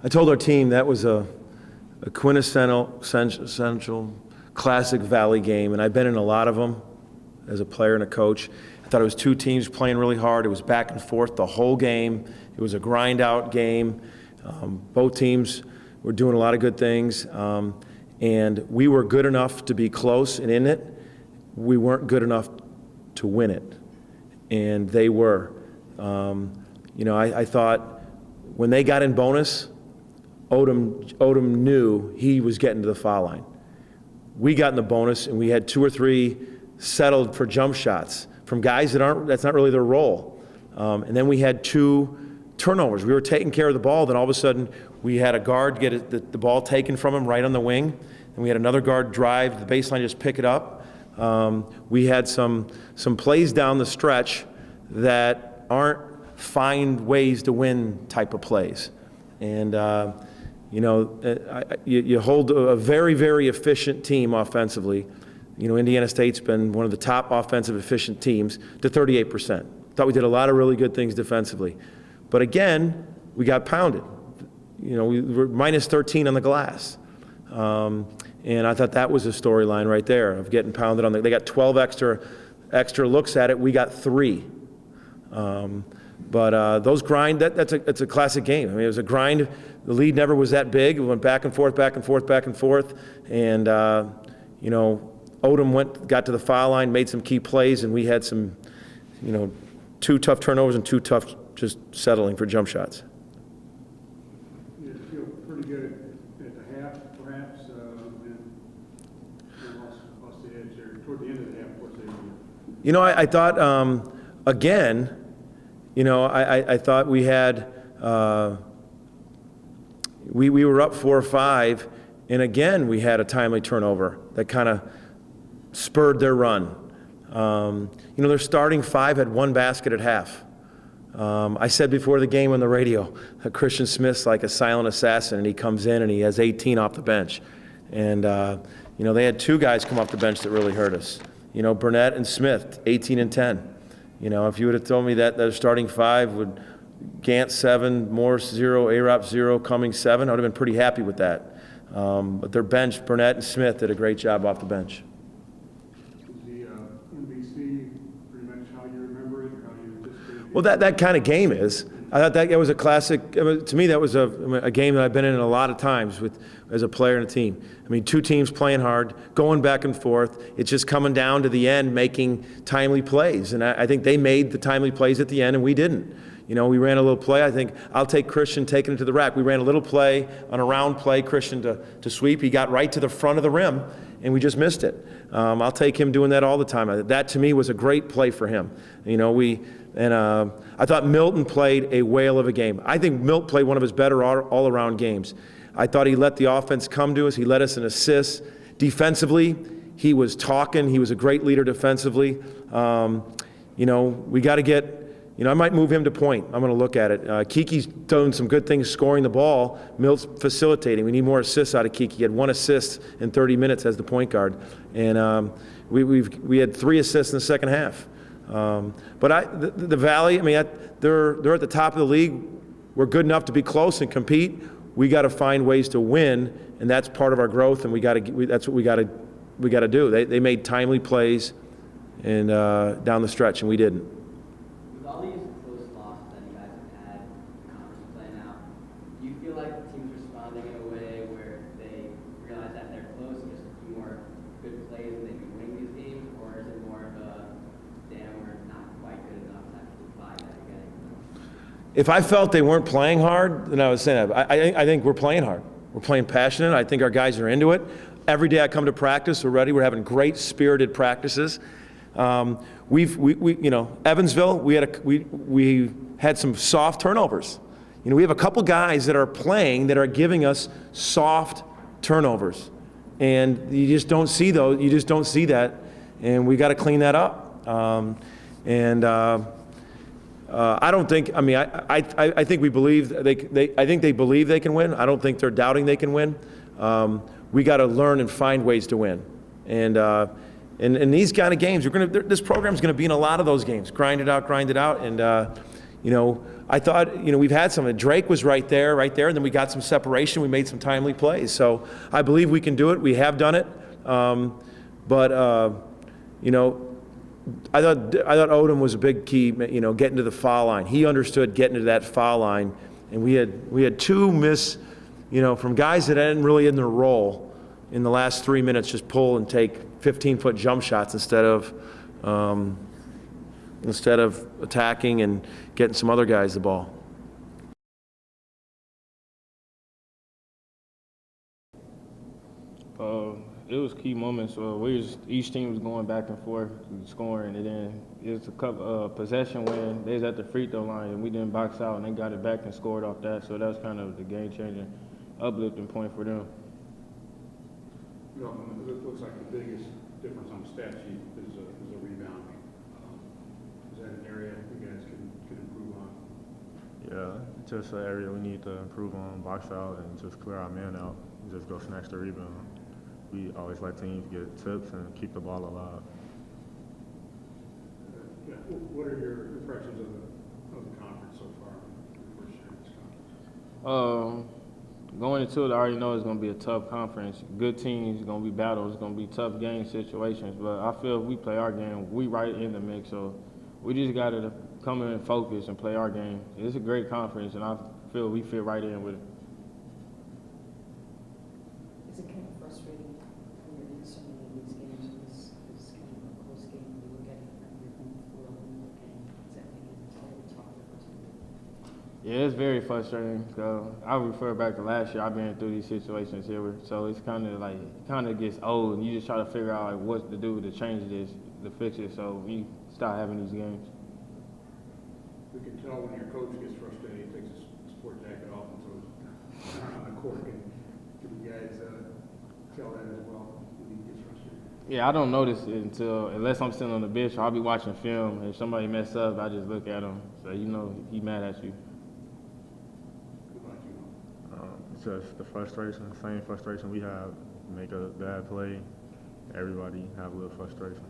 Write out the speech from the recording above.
I told our team that was a quintessential essential classic Valley game, and I've been in a lot of them as a player and a coach. I thought it was two teams playing really hard. It was back and forth the whole game. It was a grind-out game. Both teams were doing a lot of good things, and we were good enough to be close and in it. We weren't good enough to win it, and they were. I thought when they got in bonus, Odom knew he was getting to the foul line. We got in the bonus, and we had 2 or 3 settled for jump shots from guys that's not really their role. And then we had 2 turnovers. We were taking care of the ball, then all of a sudden we had a guard get the ball taken from him right on the wing, and we had another guard drive the baseline, just pick it up. We had some plays down the stretch that aren't find ways to win type of plays. And you hold a very, very efficient team offensively. Indiana State's been one of the top offensive efficient teams to 38%. Thought we did a lot of really good things defensively. But again, we got pounded. We were minus 13 on the glass. And I thought that was a storyline right there of getting pounded on they got 12 extra looks at it. We got 3. But those grind, it's a classic game. I mean, it was a grind. The lead never was that big. It went back and forth, back and forth, back and forth. And, Odom got to the foul line, made some key plays, and we had some, 2 tough turnovers and 2 tough just settling for jump shots. You feel pretty good at the half, perhaps, and lost the edge there toward the end of the half. Towards the end. I thought, again, I thought we had, we were up 4 or 5, and again, we had a timely turnover that kind of spurred their run. Their starting 5 had 1 basket at half. I said before the game on the radio that Christian Smith's like a silent assassin, and he comes in and he has 18 off the bench. And, they had 2 guys come off the bench that really hurt us. Burnett and Smith, 18 and 10. If you would have told me that their starting 5 would Gant 7, Morse 0, Arop 0, Cummings 7, I would have been pretty happy with that. But their bench, Burnett and Smith, did a great job off the bench. Well, that kind of game is. I thought that was a classic. To me, that was a game that I've been in a lot of times as a player and a team. I mean, 2 teams playing hard, going back and forth. It's just coming down to the end, making timely plays. And I think they made the timely plays at the end, and we didn't. We ran a little play. I think I'll take Christian taking it to the rack. We ran a little play on a round play, Christian to sweep. He got right to the front of the rim, and we just missed it. I'll take him doing that all the time. That, to me, was a great play for him. I thought Milton played a whale of a game. I think Milt played one of his better all-around games. I thought he let the offense come to us. He led us in assists. Defensively, he was talking. He was a great leader defensively. We got to get, I might move him to point. I'm going to look at it. Kiki's done some good things scoring the ball. Milt's facilitating. We need more assists out of Kiki. He had 1 assist in 30 minutes as the point guard. And we had 3 assists in the second half. But the Valley, they're at the top of the league. We're good enough to be close and compete. We got to find ways to win, and that's part of our growth. And that's what we got to do. They made timely plays and down the stretch, and we didn't. With all these close losses that you guys have had in conference play now, do you feel like the team's responding in a way where they realize that they're close and just a few more good plays and they can win these games, or is it more of a we're not quite good enough to actually buy that again? If I felt they weren't playing hard, then I would say that. I think we're playing hard. We're playing passionate. I think our guys are into it. Every day I come to practice, we're ready. We're having great spirited practices. Evansville, we had some soft turnovers. We have a couple guys that are playing that are giving us soft turnovers, and you just don't see those. You just don't see that, and we got to clean that up. I don't think. I think we believe I think they believe they can win. I don't think they're doubting they can win. We got to learn and find ways to win. And in these kind of games, this program's going to be in a lot of those games. Grind it out. And I thought, we've had some. Drake was right there, and then we got some separation. We made some timely plays. So I believe we can do it. We have done it. But I thought Odom was a big key, getting to the foul line. He understood getting to that foul line, and we had two miss, from guys that hadn't really in their role in the last 3 minutes, just pull and take 15-foot jump shots instead of attacking and getting some other guys the ball. It was key moments. Each team was going back and forth, scoring, and then it was a couple possession when they was at the free throw line and we didn't box out, and they got it back and scored off that. So that was kind of the game-changing, uplifting point for them. It looks like the biggest difference on the stat sheet is a rebound. Is that an area you guys can improve on? Yeah, just an area we need to improve on, box out, and just clear our man out, and just go snatch the rebound. We always let teams get tips and keep the ball alive. What are your impressions of the conference so far, your first year in this conference? Going into it, I already know it's going to be a tough conference. Good teams, it's going to be battles, it's going to be tough game situations. But I feel if we play our game, we right in the mix. So we just got to come in and focus and play our game. It's a great conference, and I feel we fit right in with it. Is it kind of frustrating when you're in so many of these games and this kind of a close game we look at it from your home floor and look at it? Does that make it a little tougher for you? Yeah, it's very frustrating. So I refer back to last year. I've been through these situations here, so it's kind of gets old, and you just try to figure out what to do to change this, to fix it, so we start having these games. We can tell when your coach gets frustrated, he takes his sport jacket off and throws it on the court. Can you guys tell that as well when he gets frustrated? Yeah, I don't notice it unless I'm sitting on the bench. I'll be watching film, and if somebody mess up, I just look at him. So he mad at you. It's just the frustration, same frustration we have. Make a bad play, everybody have a little frustration.